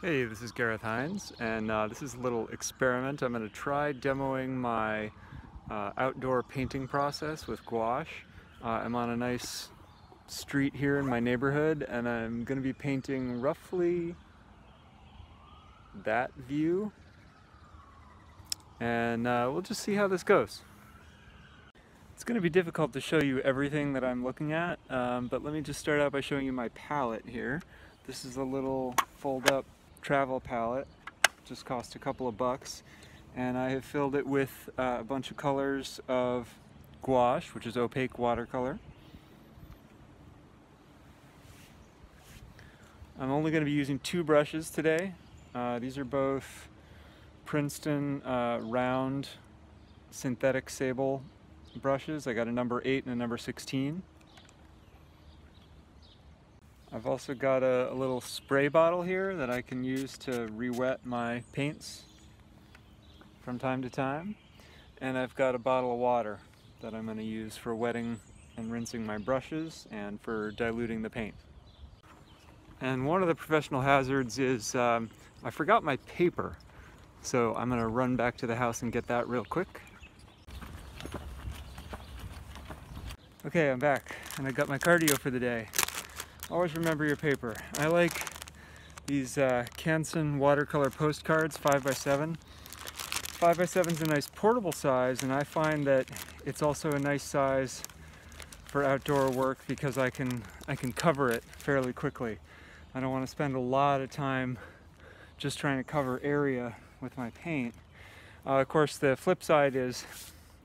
Hey, this is Gareth Hines, and this is a little experiment. I'm going to try demoing my outdoor painting process with gouache. I'm on a nice street here in my neighborhood, and I'm going to be painting roughly that view, and we'll just see how this goes. It's going to be difficult to show you everything that I'm looking at, but let me just start out by showing you my palette here. This is a little fold-up travel palette, just cost a couple of bucks, and I have filled it with a bunch of colors of gouache, which is opaque watercolor. I'm only going to be using two brushes today. These are both Princeton round synthetic sable brushes. I got a number 8 and a number 16. I've also got a little spray bottle here that I can use to re-wet my paints from time to time. And I've got a bottle of water that I'm going to use for wetting and rinsing my brushes and for diluting the paint. And one of the professional hazards is I forgot my paper. So I'm going to run back to the house and get that real quick. Okay, I'm back and I got my cardio for the day. Always remember your paper. I like these Canson watercolor postcards, 5x7. 5x7 is a nice portable size, and I find that it's also a nice size for outdoor work because I can cover it fairly quickly. I don't want to spend a lot of time just trying to cover area with my paint. Of course, the flip side is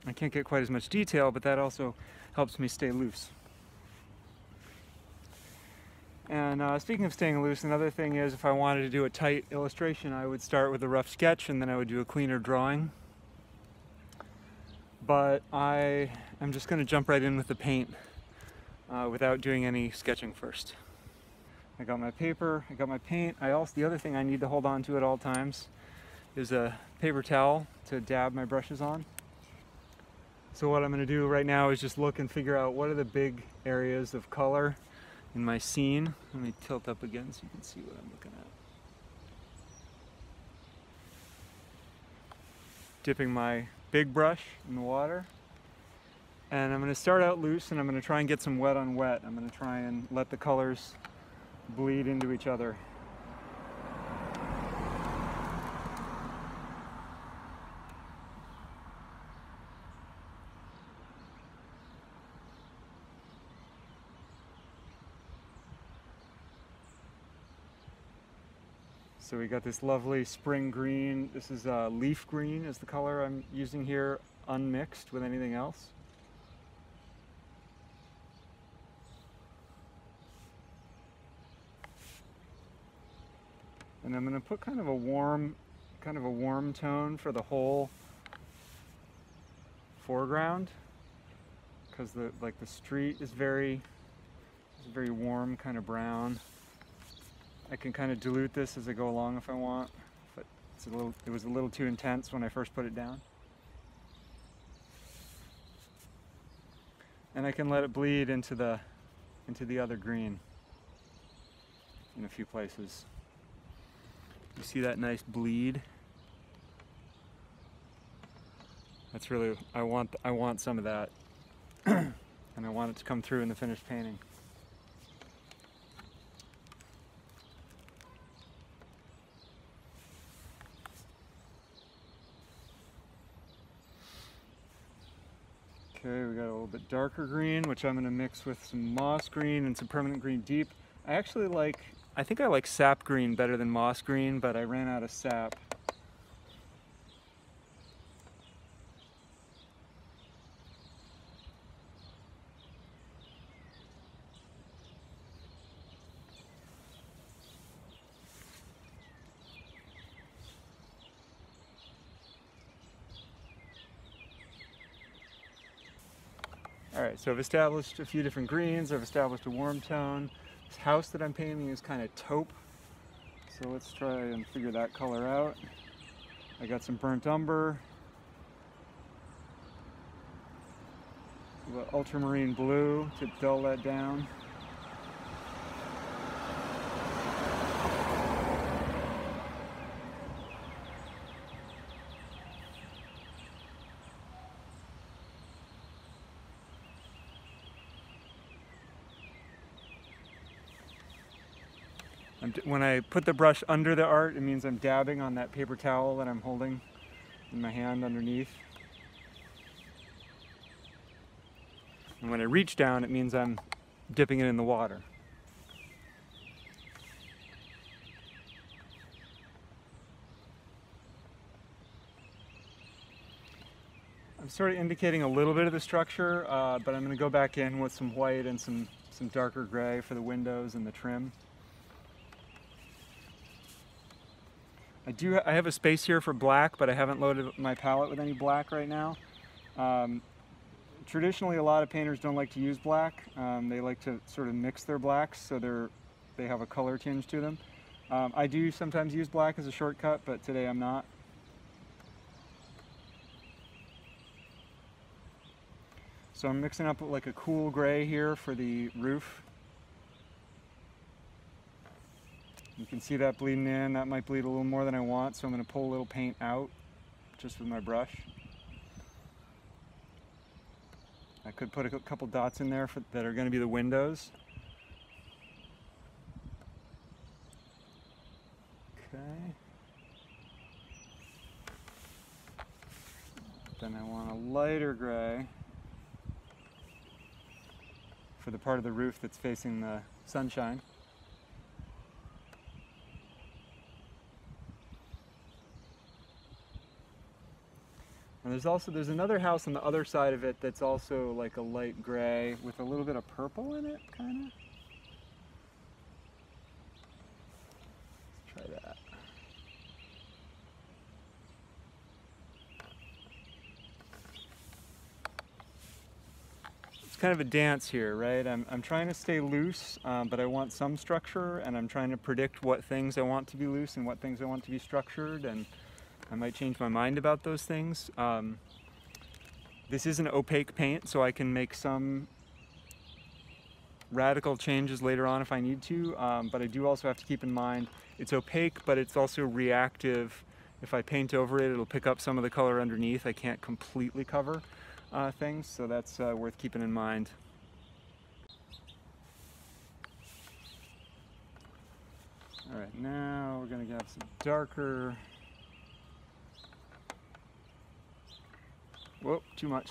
I can't get quite as much detail, but that also helps me stay loose. And speaking of staying loose, another thing is if I wanted to do a tight illustration, I would start with a rough sketch and then I would do a cleaner drawing. But I am just going to jump right in with the paint without doing any sketching first. I got my paper, I got my paint. The other thing I need to hold on to at all times is a paper towel to dab my brushes on. So what I'm going to do right now is just look and figure out what are the big areas of color in my scene. Let me tilt up again so you can see what I'm looking at. Dipping my big brush in the water. And I'm going to start out loose and I'm going to try and get some wet on wet. I'm going to try and let the colors bleed into each other. So we got this lovely spring green. This is leaf green is the color I'm using here, unmixed with anything else. And I'm going to put kind of a warm tone for the whole foreground, because the street is very warm, kind of brown. I can kind of dilute this as I go along if I want, but it was a little too intense when I first put it down. And I can let it bleed into the other green in a few places. You see that nice bleed? That's really, I want some of that. And I want it to come through in the finished painting. Okay, we got a little bit darker green, which I'm going to mix with some moss green and some permanent green deep. I think I like sap green better than moss green, but I ran out of sap. Alright, so I've established a few different greens, I've established a warm tone. This house that I'm painting is kind of taupe, so let's try and figure that color out. I got some burnt umber, ultramarine blue to dull that down. When I put the brush under the art, it means I'm dabbing on that paper towel that I'm holding in my hand underneath. And when I reach down, it means I'm dipping it in the water. I'm sort of indicating a little bit of the structure, but I'm going to go back in with some white and some darker gray for the windows and the trim. I have a space here for black, but I haven't loaded my palette with any black right now. Traditionally, a lot of painters don't like to use black. They like to sort of mix their blacks so they have a color tinge to them. I do sometimes use black as a shortcut, but today I'm not. So I'm mixing up like a cool gray here for the roof. You can see that bleeding in. That might bleed a little more than I want, so I'm going to pull a little paint out just with my brush. I could put a couple dots in there that are going to be the windows. Okay. Then I want a lighter gray for the part of the roof that's facing the sunshine. And there's another house on the other side of it that's also like a light gray with a little bit of purple in it, kind of. Let's try that. It's kind of a dance here, right? I'm trying to stay loose, but I want some structure, and I'm trying to predict what things I want to be loose and what things I want to be structured, and I might change my mind about those things. This is an opaque paint, so I can make some radical changes later on if I need to, but I do also have to keep in mind it's opaque, but it's also reactive. If I paint over it, it'll pick up some of the color underneath. I can't completely cover things, so that's worth keeping in mind. All right, now we're going to have some darker. Whoa, too much.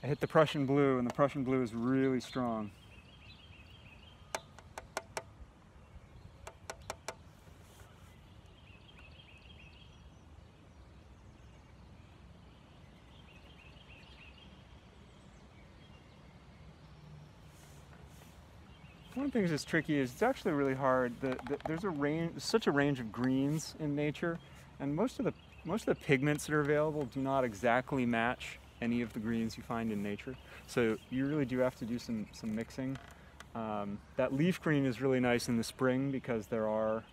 I hit the Prussian Blue, and the Prussian Blue is really strong. One of the things that's tricky is it's actually really hard. There's such a range of greens in nature, and most of the pigments that are available do not exactly match any of the greens you find in nature. So you really do have to do some mixing. That leaf green is really nice in the spring because there are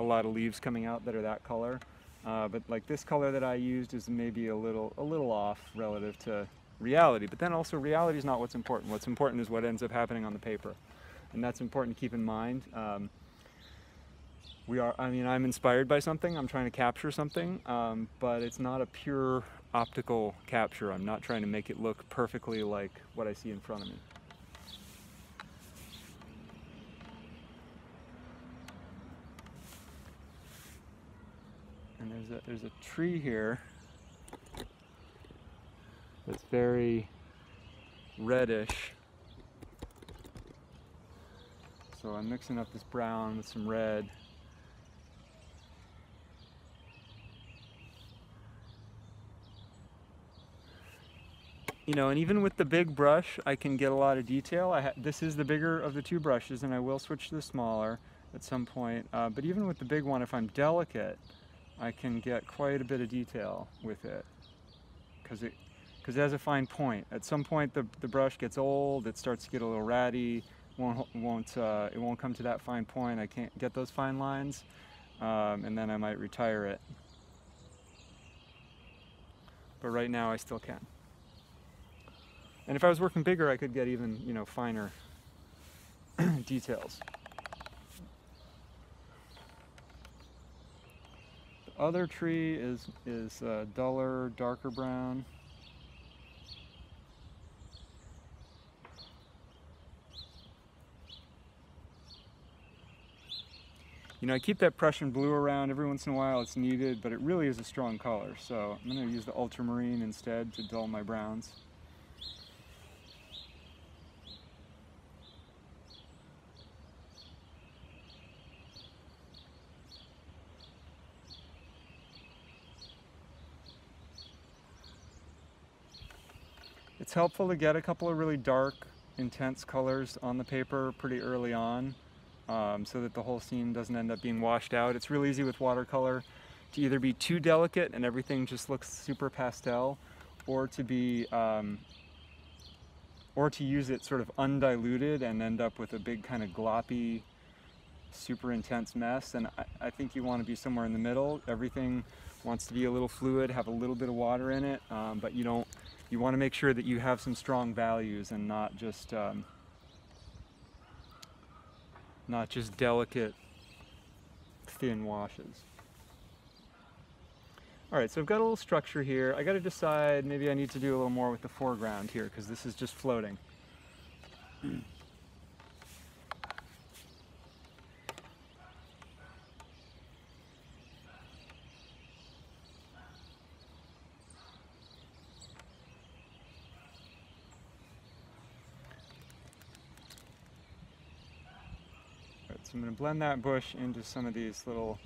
a lot of leaves coming out that are that color. But like this color that I used is maybe a little off relative to reality. But then also reality is not what's important. What's important is what ends up happening on the paper. And that's important to keep in mind. I'm inspired by something, I'm trying to capture something, but it's not a pure optical capture. I'm not trying to make it look perfectly like what I see in front of me. And there's a tree here that's very reddish. So I'm mixing up this brown with some red. You know, and even with the big brush, I can get a lot of detail. This is the bigger of the two brushes, and I will switch to the smaller at some point. But even with the big one, if I'm delicate, I can get quite a bit of detail with it, because it has a fine point. At some point, the brush gets old. It starts to get a little ratty. It won't come to that fine point. I can't get those fine lines, and then I might retire it. But right now, I still can. And if I was working bigger, I could get even, you know, finer details. The other tree is duller, darker brown. You know, I keep that Prussian Blue around every once in a while, it's needed, but it really is a strong color. So I'm going to use the Ultramarine instead to dull my browns. It's helpful to get a couple of really dark, intense colors on the paper pretty early on, so that the whole scene doesn't end up being washed out. It's real easy with watercolor to either be too delicate and everything just looks super pastel, or to be or to use it sort of undiluted and end up with a big kind of gloppy, super intense mess. And I think you want to be somewhere in the middle. Everything wants to be a little fluid, have a little bit of water in it, but you want to make sure that you have some strong values and not just delicate, thin washes. All right, so I've got a little structure here. I got to decide, maybe I need to do a little more with the foreground here because this is just floating. So I'm going to blend that bush into some of these little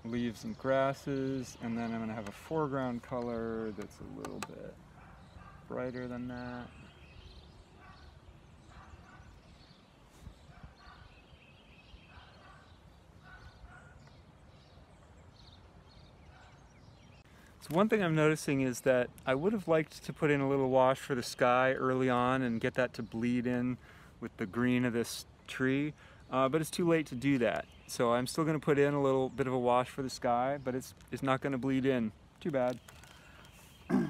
leaves and grasses, and then I'm going to have a foreground color that's a little bit brighter than that. So one thing I'm noticing is that I would have liked to put in a little wash for the sky early on and get that to bleed in with the green of this tree, but it's too late to do that. So I'm still going to put in a little bit of a wash for the sky, but it's not going to bleed in. Too bad. You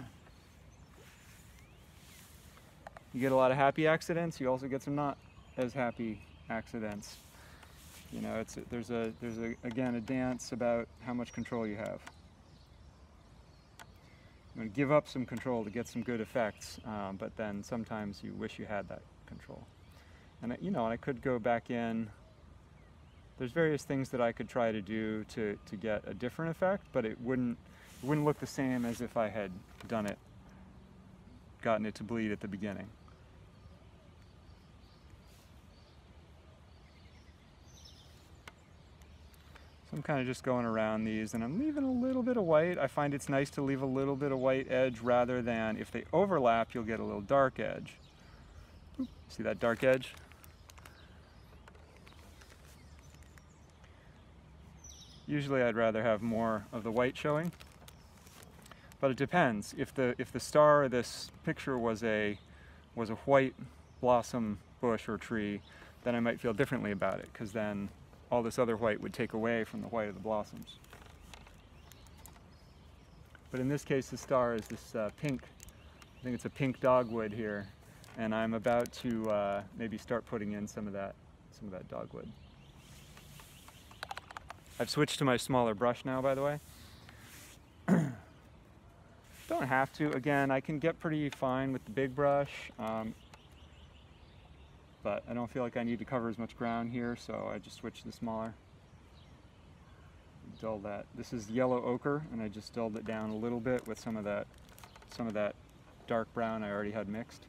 get a lot of happy accidents, you also get some not as happy accidents. You know, there's again a dance about how much control you have. I'm going to give up some control to get some good effects, but then sometimes you wish you had that control. And you know, and I could go back in. There's various things that I could try to do to get a different effect, but it wouldn't look the same as if I had gotten it to bleed at the beginning. So I'm kind of just going around these, and I'm leaving a little bit of white. I find it's nice to leave a little bit of white edge rather than, if they overlap, you'll get a little dark edge. Oop, see that dark edge? Usually I'd rather have more of the white showing, but it depends. If the star of this picture was a white blossom bush or tree, then I might feel differently about it, because then all this other white would take away from the white of the blossoms. But in this case, the star is this pink. I think it's a pink dogwood here, and I'm about to maybe start putting in some of that dogwood. I've switched to my smaller brush now, by the way. Don't have to. Again, I can get pretty fine with the big brush, but I don't feel like I need to cover as much ground here, so I just switched to the smaller. Dull that. This is yellow ochre, and I just dulled it down a little bit with some of that dark brown I already had mixed.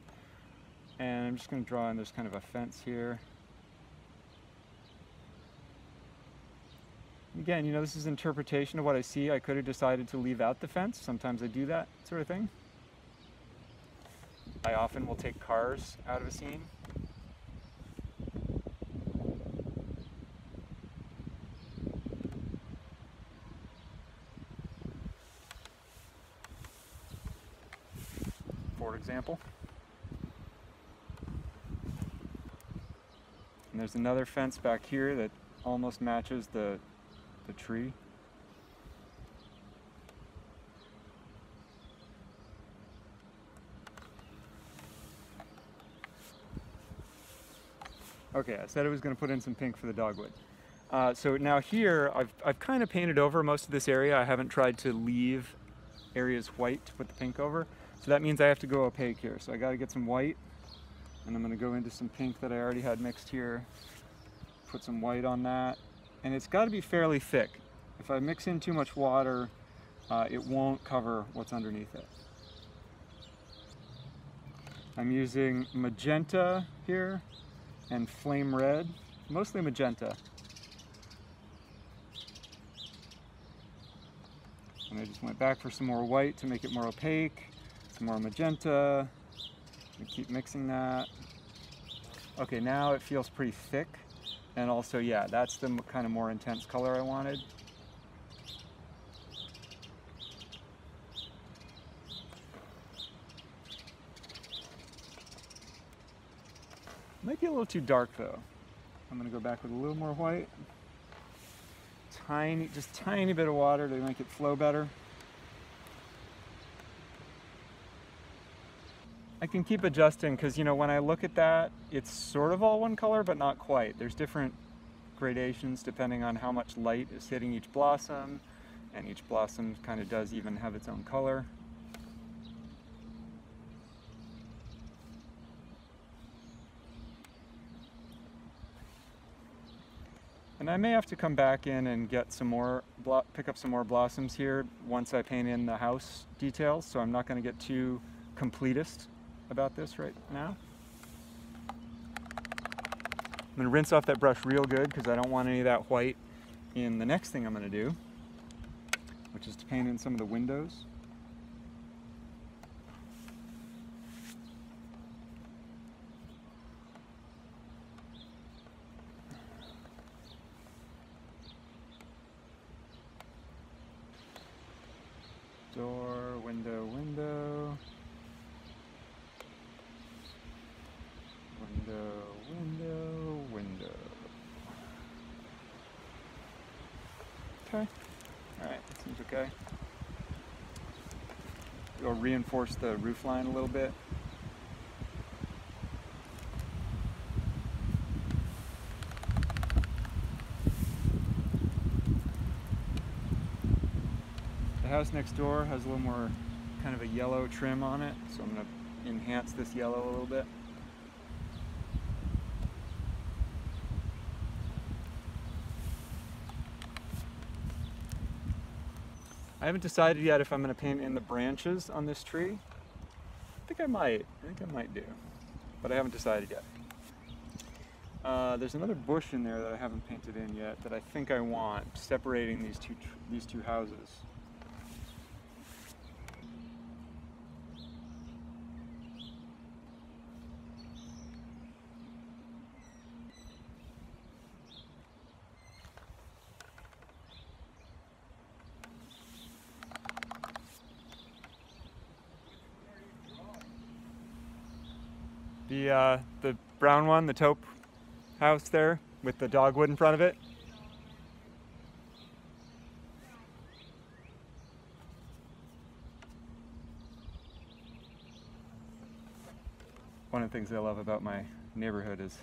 And I'm just going to draw in, there's kind of a fence here. Again, you know, this is interpretation of what I see. I could have decided to leave out the fence. Sometimes I do that sort of thing. I often will take cars out of a scene. For example. And there's another fence back here that almost matches the tree. Okay, I said I was going to put in some pink for the dogwood. So now here, I've kind of painted over most of this area. I haven't tried to leave areas white to put the pink over. So that means I have to go opaque here. So I got to get some white And I'm going to go into some pink that I already had mixed here, put some white on that, and it's got to be fairly thick. If I mix in too much water, it won't cover what's underneath it. I'm using Magenta here and Flame Red, mostly Magenta. And I just went back for some more white to make it more opaque, some more Magenta, and keep mixing that. Okay, now it feels pretty thick, and also, yeah, that's the kind of more intense color I wanted. Might be a little too dark though. I'm gonna go back with a little more white. Just tiny bit of water to make it flow better. I can keep adjusting because, you know, when I look at that, it's sort of all one color, but not quite. There's different gradations depending on how much light is hitting each blossom, and each blossom kind of does even have its own color. And I may have to come back in and get some more, pick up some more blossoms here once I paint in the house details, so I'm not going to get too completist about this right now. I'm going to rinse off that brush real good because I don't want any of that white in the next thing I'm going to do, which is to paint in some of the windows. Door, window, window. Window, window, window. Okay. Alright, seems okay. We'll reinforce the roof line a little bit. The house next door has a little more kind of a yellow trim on it, so I'm going to enhance this yellow a little bit. I haven't decided yet if I'm going to paint in the branches on this tree. I think I might do, but I haven't decided yet. There's another bush in there that I haven't painted in yet that I think I want, separating these two houses. The brown one, the taupe house there with the dogwood in front of it. One of the things I love about my neighborhood is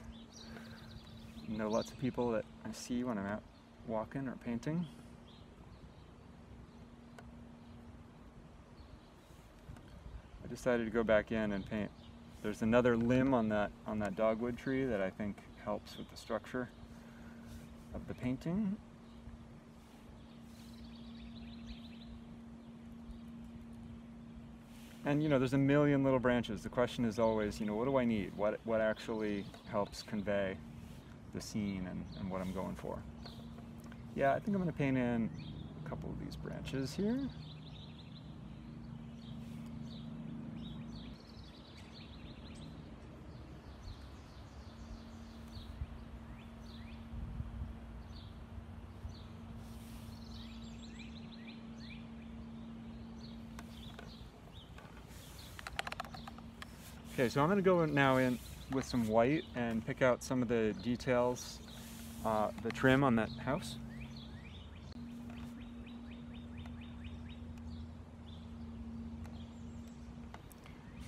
I know lots of people that I see when I'm out walking or painting. I decided to go back in and paint. There's another limb on that dogwood tree that I think helps with the structure of the painting. And you know, there's a million little branches. The question is always, you know, what do I need? What actually helps convey the scene and what I'm going for? Yeah, I think I'm going to paint in a couple of these branches here. Okay, so I'm going to go now in with some white and pick out some of the details, the trim on that house.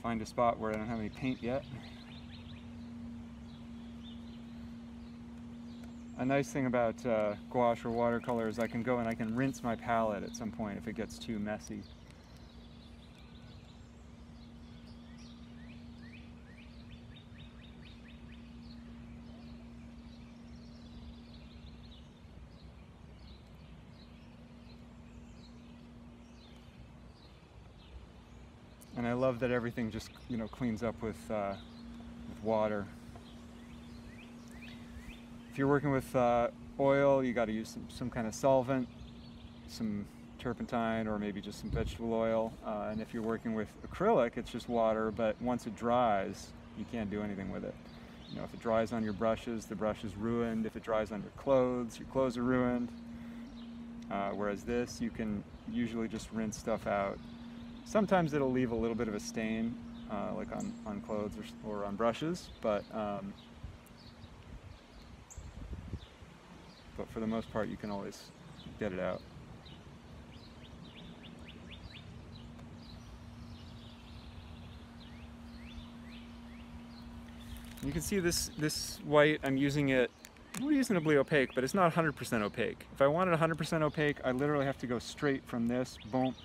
Find a spot where I don't have any paint yet. A nice thing about gouache or watercolor is I can go and I can rinse my palette at some point if it gets too messy. And I love that everything just, you know, cleans up with water. If you're working with oil, you got to use some kind of solvent, some turpentine, or maybe just some vegetable oil. And if you're working with acrylic, it's just water, but once it dries, you can't do anything with it. You know, if it dries on your brushes, the brush is ruined. If it dries on your clothes are ruined. Whereas this, you can usually just rinse stuff out. Sometimes it'll leave a little bit of a stain, like on clothes or on brushes, but for the most part, you can always get it out. You can see this white, I'm using it reasonably opaque, but it's not 100% opaque. If I wanted 100% opaque, I literally have to go straight from this, boom,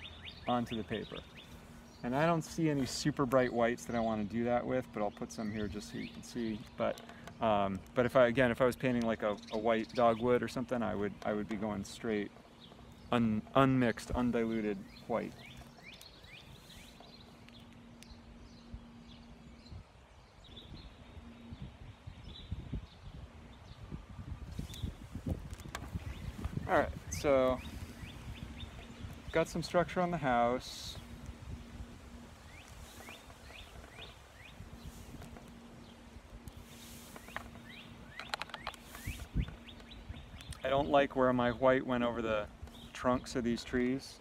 onto the paper. And I don't see any super bright whites that I want to do that with, but I'll put some here just so you can see. But if I was painting like a white dogwood or something, I would be going straight, unmixed, undiluted white. Alright, so got some structure on the house. I don't like where my white went over the trunks of these trees,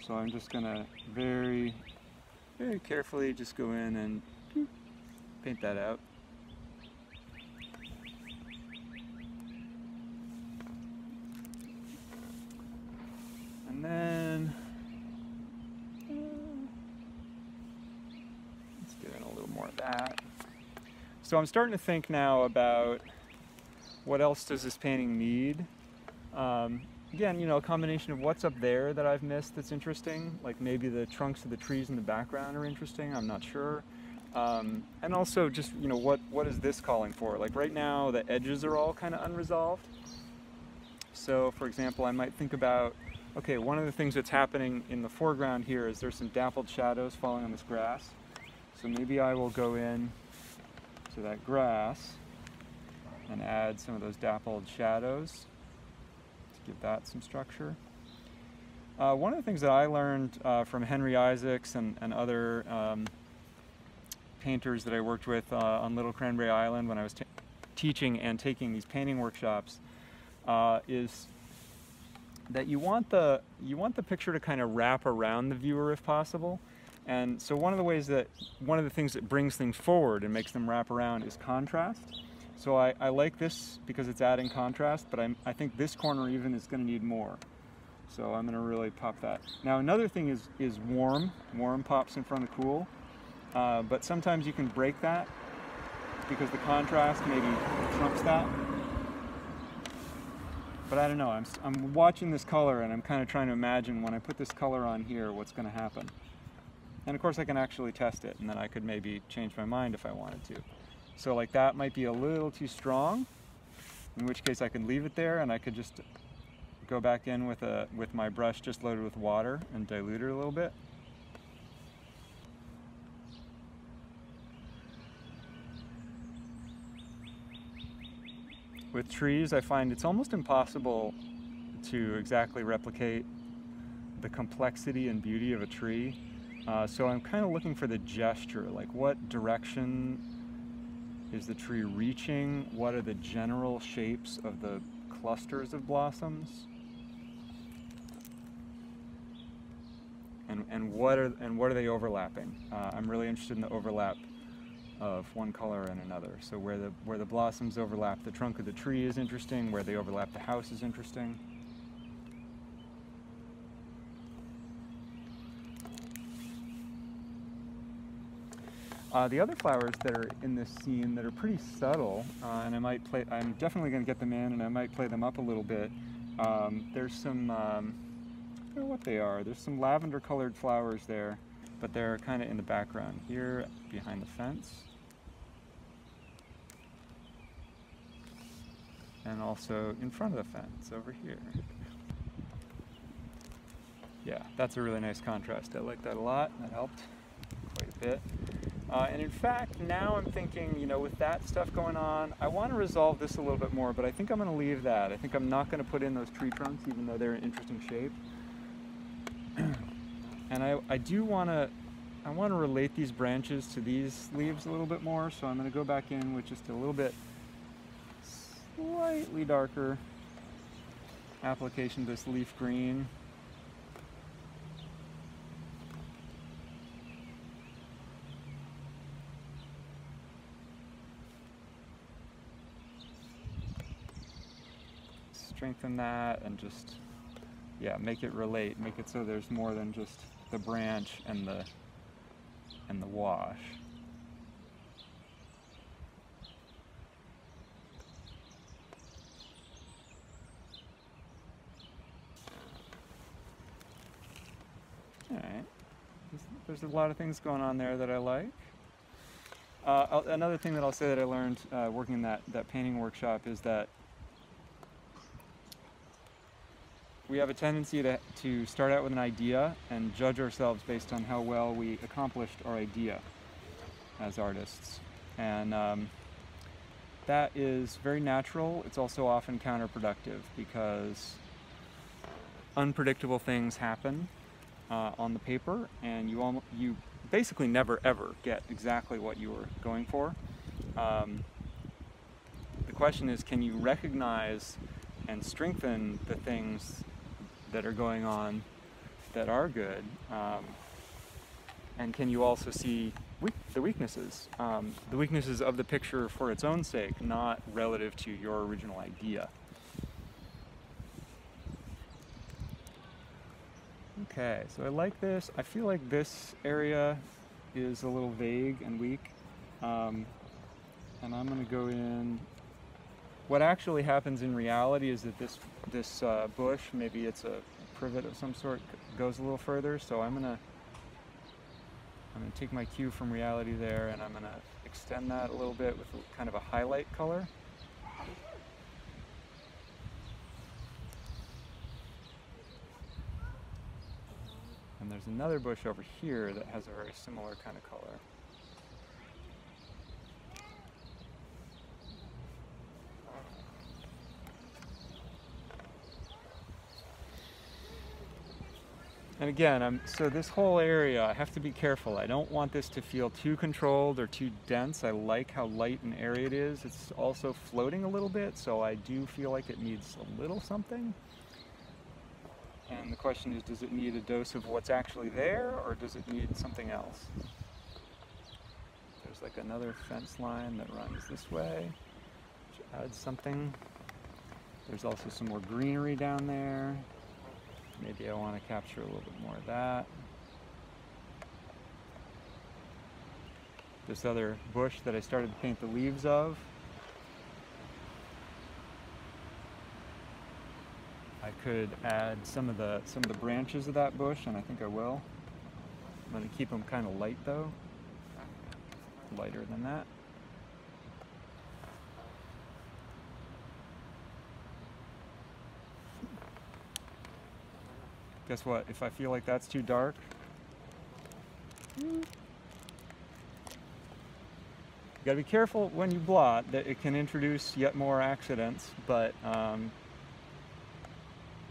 so I'm just gonna very, very carefully just go in and paint that out. And then let's get in a little more of that. So I'm starting to think now about what else does this painting need. Again, you know, a combination of what's up there that I've missed that's interesting, like maybe the trunks of the trees in the background are interesting, I'm not sure. And also just, you know, what is this calling for? Like right now the edges are all kind of unresolved. So for example, I might think about, okay, one of the things that's happening in the foreground here is there's some dappled shadows falling on this grass. So maybe I will go in to that grass and add some of those dappled shadows to give that some structure. One of the things that I learned from Henry Isaacs and other painters that I worked with on Little Cranberry Island when I was teaching and taking these painting workshops is that you want the picture to kind of wrap around the viewer if possible. And so one of the things that brings things forward and makes them wrap around is contrast. So I like this because it's adding contrast, but I think this corner even is going to need more. So I'm going to really pop that. Now another thing is warm. Warm pops in front of cool, but sometimes you can break that because the contrast maybe trumps that. But I don't know, I'm watching this color and I'm kind of trying to imagine when I put this color on here what's going to happen. And of course I can actually test it, and then I could maybe change my mind if I wanted to. So like that might be a little too strong, in which case I could leave it there and I could just go back in with my brush just loaded with water and dilute it a little bit. With trees, I find it's almost impossible to exactly replicate the complexity and beauty of a tree. So I'm kind of looking for the gesture, like what direction is the tree reaching? What are the general shapes of the clusters of blossoms? And what are they overlapping? I'm really interested in the overlap of one color and another. So where the blossoms overlap the trunk of the tree is interesting, where they overlap the house is interesting. The other flowers that are in this scene that are pretty subtle, and I'm definitely going to get them in and I might play them up a little bit. There's some, I don't know what they are, there's some lavender colored flowers there, but they're kind of in the background here behind the fence. And also in front of the fence over here. Yeah, that's a really nice contrast. I like that a lot. That helped quite bit. And in fact, now I'm thinking, you know, with that stuff going on, I want to resolve this a little bit more, but I think I'm going to leave that. I think I'm not going to put in those tree trunks, even though they're in interesting shape. And I do want to, I want to relate these branches to these leaves a little bit more, so I'm going to go back in with just a little bit slightly darker application of this leaf green. Strengthen that and just, yeah, make it relate, make it so there's more than just the branch and the wash. Alright, there's a lot of things going on there that I like. Another thing that I'll say that I learned working in that painting workshop is that we have a tendency to start out with an idea and judge ourselves based on how well we accomplished our idea as artists. And that is very natural. It's also often counterproductive because unpredictable things happen on the paper, and you basically never ever get exactly what you were going for. The question is, can you recognize and strengthen the things that are going on that are good, and can you also see the weaknesses of the picture for its own sake, not relative to your original idea. Okay, so I like this. I feel like this area is a little vague and weak, and I'm going to go in. What actually happens in reality is that this bush, maybe it's a privet of some sort, goes a little further. So I'm gonna take my cue from reality there, and I'm gonna extend that a little bit with kind of a highlight color. And there's another bush over here that has a very similar kind of color. And again, so this whole area, I have to be careful. I don't want this to feel too controlled or too dense. I like how light and airy it is. It's also floating a little bit, so I do feel like it needs a little something. And the question is, does it need a dose of what's actually there, or does it need something else? There's like another fence line that runs this way, which adds something. There's also some more greenery down there. Maybe I want to capture a little bit more of that. This other bush that I started to paint the leaves of. I could add some of the branches of that bush, and I think I will. I'm going to keep them kind of light though. Lighter than that. Guess what? If I feel like that's too dark, you gotta be careful when you blot that it can introduce yet more accidents, but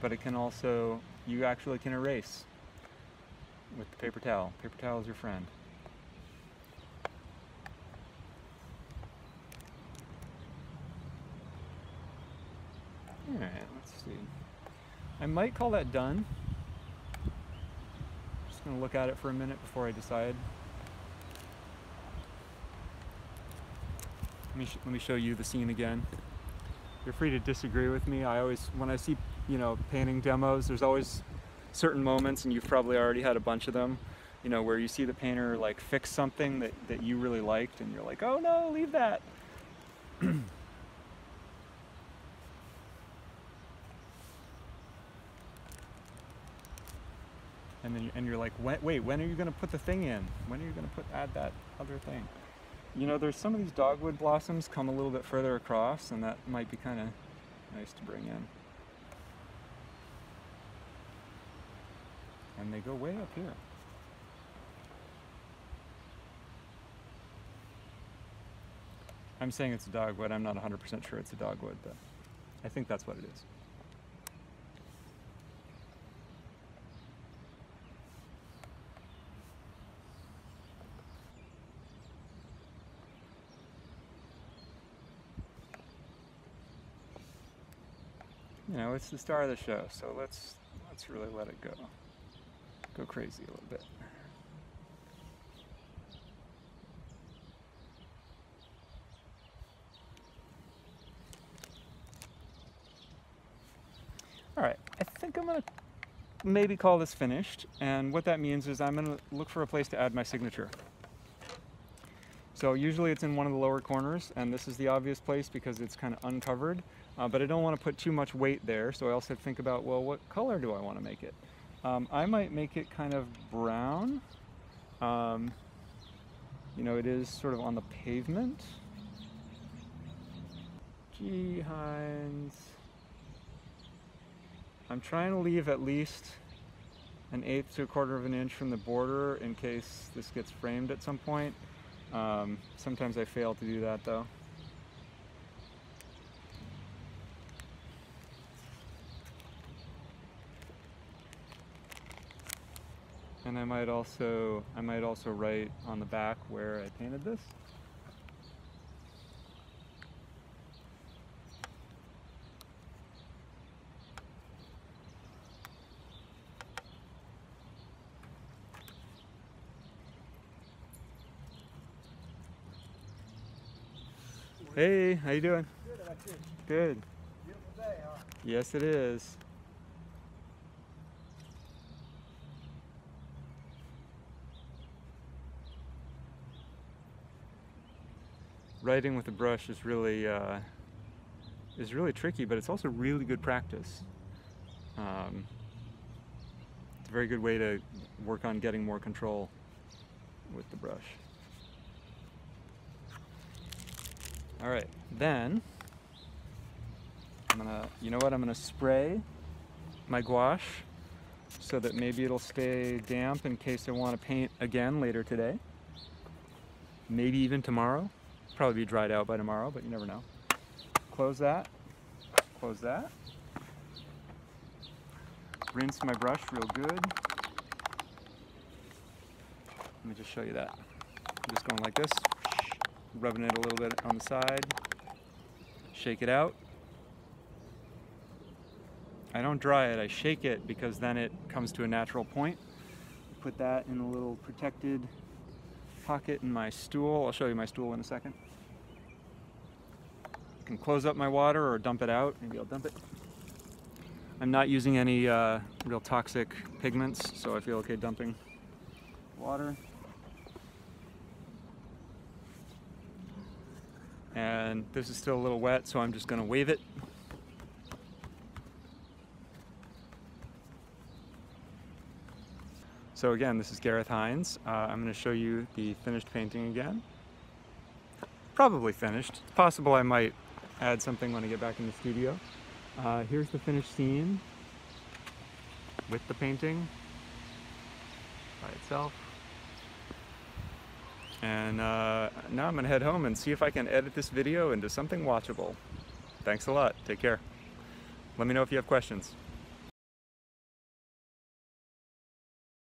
it can also, you actually can erase with the paper towel. Paper towel is your friend. Alright, let's see. I might call that done. Just going to look at it for a minute before I decide. Let me show you the scene again. You're free to disagree with me. I always, when I see, painting demos, there's always certain moments, and you've probably already had a bunch of them, where you see the painter like fix something that you really liked, and you're like, oh no, leave that. And you're like, wait, when are you going to put the thing in? When are you going to add that other thing? There's some of these dogwood blossoms come a little bit further across, and that might be kind of nice to bring in. And they go way up here. I'm saying it's a dogwood. I'm not 100% sure it's a dogwood, but I think that's what it is. You know, it's the star of the show, so let's really let it go crazy a little bit. All right, I think I'm gonna maybe call this finished, and what that means is I'm gonna look for a place to add my signature. So usually it's in one of the lower corners, and this is the obvious place because it's kind of uncovered, but I don't want to put too much weight there, so I also think about, well, what color do I want to make it? I might make it kind of brown. You know, it is sort of on the pavement. Gee, Hines. I'm trying to leave at least 1/8 to 1/4 of an inch from the border in case this gets framed at some point. Sometimes I fail to do that though. And I might also write on the back where I painted this. Hey, how you doing? Good, how about you? Good. Beautiful day, huh? Yes, it is. Writing with a brush is really tricky, but it's also really good practice. It's a very good way to work on getting more control with the brush. All right, then I'm gonna spray my gouache so that maybe it'll stay damp in case I want to paint again later today. Maybe even tomorrow. Probably be dried out by tomorrow, but you never know. Close that. Close that. Rinse my brush real good. Let me just show you that. I'm just going like this, rubbing it a little bit on the side. Shake it out. I don't dry it, I shake it because then it comes to a natural point. Put that in a little protected pocket in my stool. I'll show you my stool in a second. I can close up my water or dump it out. Maybe I'll dump it. I'm not using any real toxic pigments, so I feel okay dumping water. And this is still a little wet, so I'm just going to wave it. So again, this is Gareth Hines. I'm going to show you the finished painting again. Probably finished. It's possible I might add something when I get back in the studio. Here's the finished scene with the painting by itself. And now I'm going to head home and see if I can edit this video into something watchable. Thanks a lot. Take care. Let me know if you have questions.